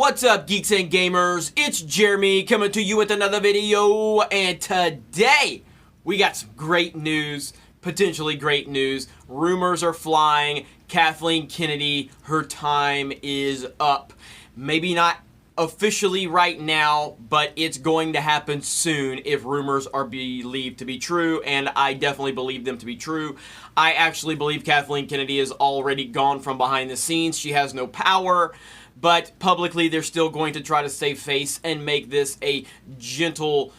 What's up, geeks and gamers? It's Jeremy coming to you with another video, and today we got some great news, potentially great news. Rumors are flying. Kathleen Kennedy, her time is up. Maybe not officially right now, but it's going to happen soon if rumors are believed to be true, and I definitely believe them to be true. I actually believe Kathleen Kennedy is already gone from behind the scenes. She has no power. But publicly, they're still going to try to save face and make this a gentle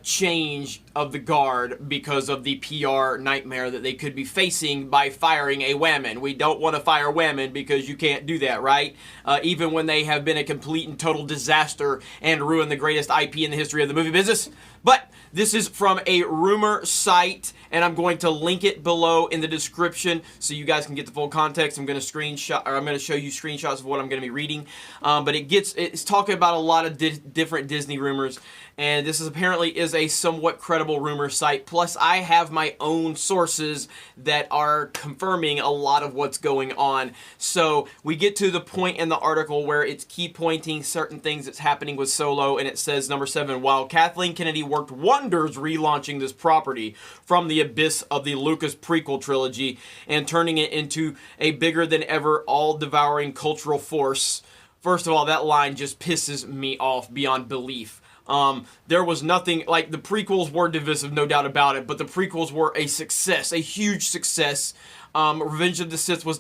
change of the guard because of the PR nightmare that they could be facing by firing a woman. We don't want to fire women because you can't do that, right? Even when they have been a complete and total disaster and ruined the greatest IP in the history of the movie business. But this is from a rumor site, and I'm going to link it below in the description so you guys can get the full context. I'm going to show you screenshots of what I'm going to be reading. But it's talking about a lot of different Disney rumors, and this apparently is a somewhat credible rumor site. Plus, I have my own sources that are confirming a lot of what's going on. So we get to the point in the article where it's key pointing certain things that's happening with Solo, and it says, number 7, while Kathleen Kennedy worked wonders relaunching this property from the abyss of the Lucas prequel trilogy and turning it into a bigger than ever all-devouring cultural force. First of all, that line just pisses me off beyond belief. There was nothing, like, the prequels were divisive, no doubt about it, but the prequels were a success, a huge success. Revenge of the Sith was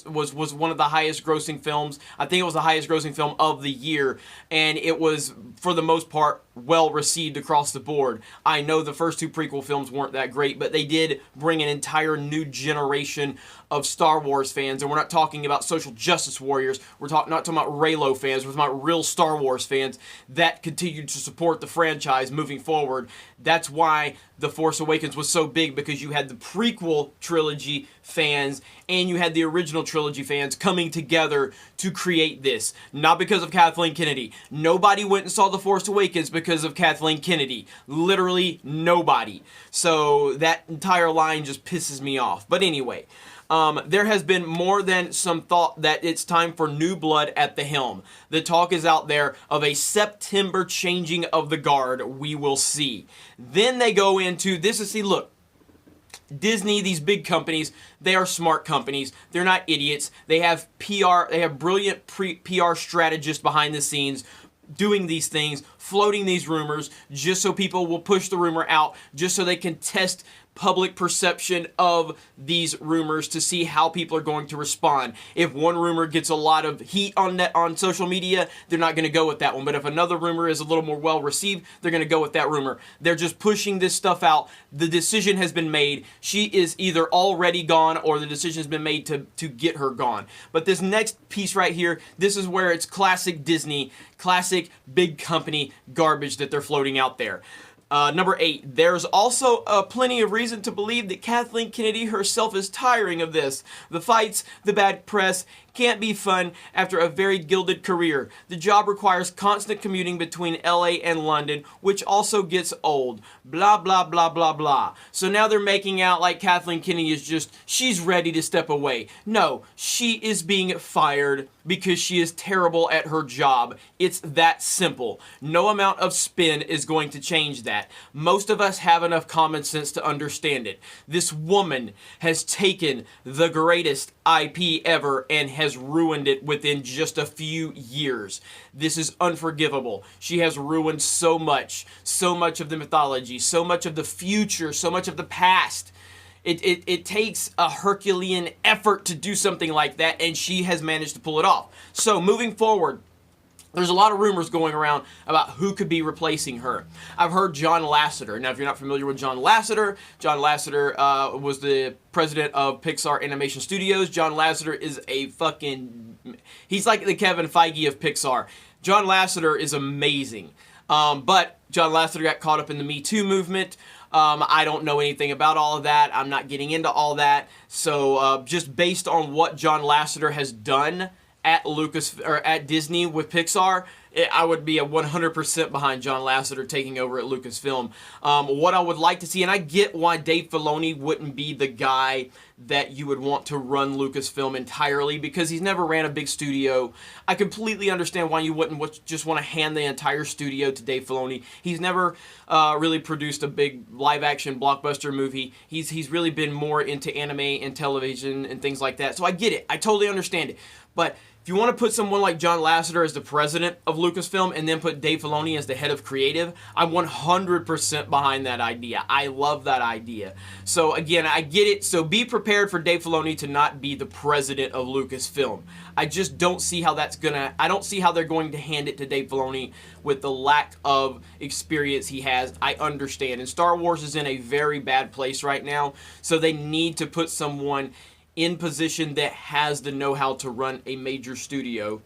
was one of the highest grossing films. I think it was the highest grossing film of the year, and it was, for the most part, well received across the board. I know the first two prequel films weren't that great, but they did bring an entire new generation of Star Wars fans, and we're not talking about social justice warriors. We're not talking about Reylo fans. We're talking about real Star Wars fans that continued to support the franchise moving forward. That's why The Force Awakens was so big, because you had the prequel trilogy fans and you had the original trilogy fans coming together to create this. Not because of Kathleen Kennedy. Nobody went and saw The Force Awakens because of Kathleen Kennedy. Literally nobody. So that entire line just pisses me off. But anyway, there has been more than some thought that it's time for new blood at the helm. The talk is out there of a September changing of the guard. We will see. Then they go into this is, see, look, Disney, these big companies, they are smart companies. They're not idiots. They have PR, they have brilliant PR strategists behind the scenes doing these things, floating these rumors, just so people will push the rumor out, just so they can test public perception of these rumors to see how people are going to respond. If one rumor gets a lot of heat on social media, they're not going to go with that one. But if another rumor is a little more well received, they're going to go with that rumor. They're just pushing this stuff out. The decision has been made. She is either already gone or the decision has been made to get her gone. But this next piece right here, this is where it's classic Disney, classic big company garbage that they're floating out there. Number 8, there's also plenty of reason to believe that Kathleen Kennedy herself is tiring of this. The fights, the bad press, can't be fun after a very gilded career. The job requires constant commuting between LA and London, which also gets old. Blah, blah, blah, blah, blah. So now they're making out like Kathleen Kennedy is just, she's ready to step away. No, she is being fired because she is terrible at her job. It's that simple. No amount of spin is going to change that. Most of us have enough common sense to understand it. This woman has taken the greatest IP ever and has ruined it within just a few years. This is unforgivable. She has ruined so much of the mythology, so much of the future, so much of the past. It takes a Herculean effort to do something like that, and she has managed to pull it off. So moving forward, there's a lot of rumors going around about who could be replacing her. I've heard John Lasseter. Now, if you're not familiar with John Lasseter was the president of Pixar Animation Studios. John Lasseter is a fucking... he's like the Kevin Feige of Pixar. John Lasseter is amazing. But John Lasseter got caught up in the Me Too movement. I don't know anything about all of that. I'm not getting into all that. So just based on what John Lasseter has done at Disney with Pixar, I would be a 100% behind John Lasseter taking over at Lucasfilm. What I would like to see, and I get why Dave Filoni wouldn't be the guy that you would want to run Lucasfilm entirely, because he's never ran a big studio. I completely understand why you wouldn't just want to hand the entire studio to Dave Filoni. He's never really produced a big live-action blockbuster movie. He's really been more into anime and television and things like that. So I get it. I totally understand it. But if you want to put someone like John Lasseter as the president of Lucasfilm and then put Dave Filoni as the head of creative, I'm 100% behind that idea. I love that idea. So again, I get it. So be prepared for Dave Filoni to not be the president of Lucasfilm. I just don't see how I don't see how they're going to hand it to Dave Filoni with the lack of experience he has. I understand. And Star Wars is in a very bad place right now. So they need to put someone in position that has the know-how to run a major studio,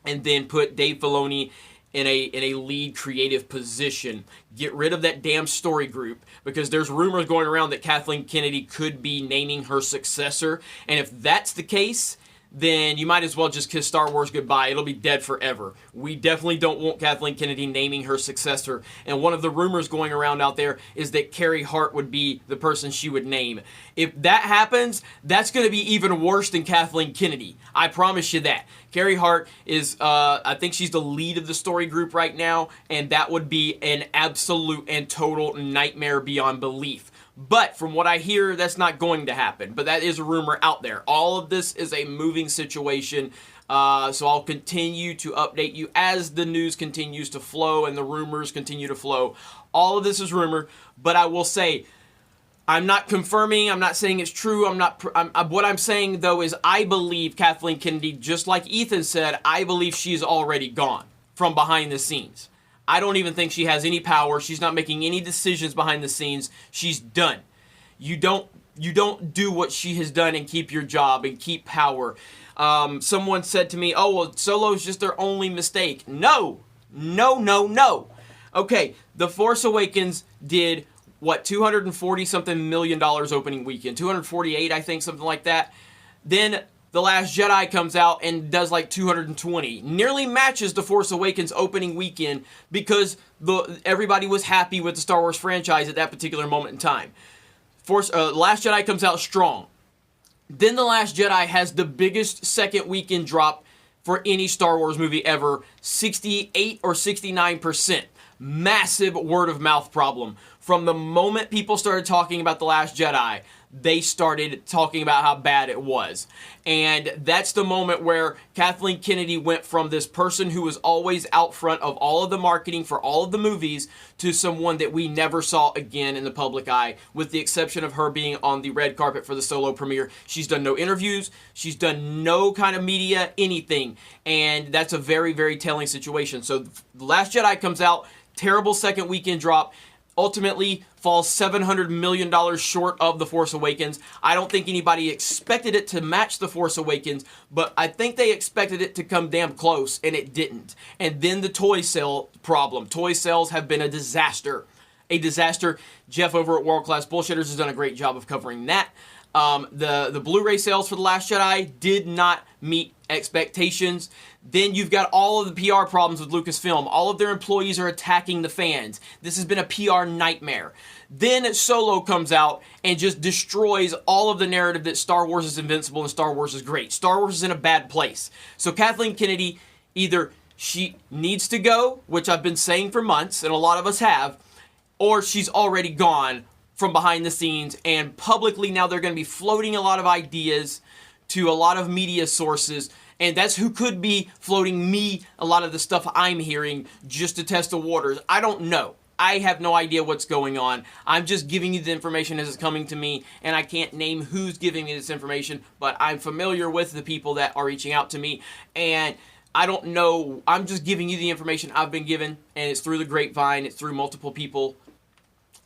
and then put Dave Filoni in a lead creative position. Get rid of that damn story group, because there's rumors going around that Kathleen Kennedy could be naming her successor, and if that's the case, then you might as well just kiss Star Wars goodbye. It'll be dead forever. We definitely don't want Kathleen Kennedy naming her successor. And one of the rumors going around out there is that Carrie Hart would be the person she would name. If that happens, that's going to be even worse than Kathleen Kennedy. I promise you that. Carrie Hart is, I think she's the lead of the story group right now, and that would be an absolute and total nightmare beyond belief. But from what I hear, that's not going to happen. But that is a rumor out there. All of this is a moving situation. So I'll continue to update you as the news continues to flow and the rumors continue to flow. All of this is rumor, but I will say, I'm not confirming, I'm not saying it's true, what I'm saying though is I believe Kathleen Kennedy, just like Ethan said, I believe she's already gone from behind the scenes. I don't even think she has any power. She's not making any decisions behind the scenes. She's done. You don't do what she has done and keep your job and keep power. Someone said to me, oh, well, Solo's just their only mistake. No. Okay, The Force Awakens did, what, $240-something million opening weekend. 248, I think, something like that. Then The Last Jedi comes out and does like 220. Nearly matches The Force Awakens opening weekend because everybody was happy with the Star Wars franchise at that particular moment in time. Last Jedi comes out strong. Then The Last Jedi has the biggest second weekend drop for any Star Wars movie ever. 68 or 69%. Massive word of mouth problem. From the moment people started talking about The Last Jedi, they started talking about how bad it was. And that's the moment where Kathleen Kennedy went from this person who was always out front of all of the marketing for all of the movies to someone that we never saw again in the public eye, with the exception of her being on the red carpet for the Solo premiere. She's done no interviews. She's done no kind of media, anything. And that's a very, very telling situation. So The Last Jedi comes out, terrible second weekend drop. Ultimately falls $700 million short of The Force Awakens. I don't think anybody expected it to match The Force Awakens, but I think they expected it to come damn close, and it didn't. And then the toy sale problem. Toy sales have been a disaster. A disaster. Jeff over at World Class Bullshitters has done a great job of covering that. The Blu-ray sales for The Last Jedi did not meet expectations. Then you've got all of the PR problems with Lucasfilm. All of their employees are attacking the fans. This has been a PR nightmare. Then Solo comes out and just destroys all of the narrative that Star Wars is invincible and Star Wars is great. Star Wars is in a bad place. So Kathleen Kennedy, either she needs to go, which I've been saying for months, and a lot of us have, or she's already gone from behind the scenes, and publicly now they're going to be floating a lot of ideas to a lot of media sources, and that's who could be floating me a lot of the stuff I'm hearing just to test the waters. I don't know. I have no idea what's going on. I'm just giving you the information as it's coming to me, and I can't name who's giving me this information, but I'm familiar with the people that are reaching out to me, and I don't know. I'm just giving you the information I've been given, and it's through the grapevine. It's through multiple people.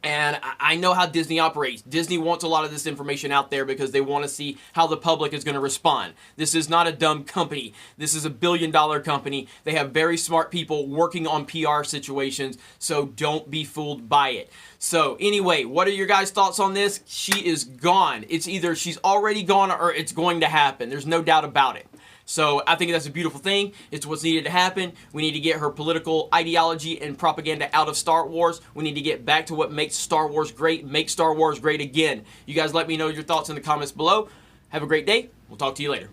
And I know how Disney operates. Disney wants a lot of this information out there because they want to see how the public is going to respond. This is not a dumb company. This is a billion-dollar company. They have very smart people working on PR situations, so don't be fooled by it. So anyway, what are your guys' thoughts on this? She is gone. It's either she's already gone or it's going to happen. There's no doubt about it. So I think that's a beautiful thing. It's what's needed to happen. We need to get her political ideology and propaganda out of Star Wars. We need to get back to what makes Star Wars great, make Star Wars great again. You guys let me know your thoughts in the comments below. Have a great day. We'll talk to you later.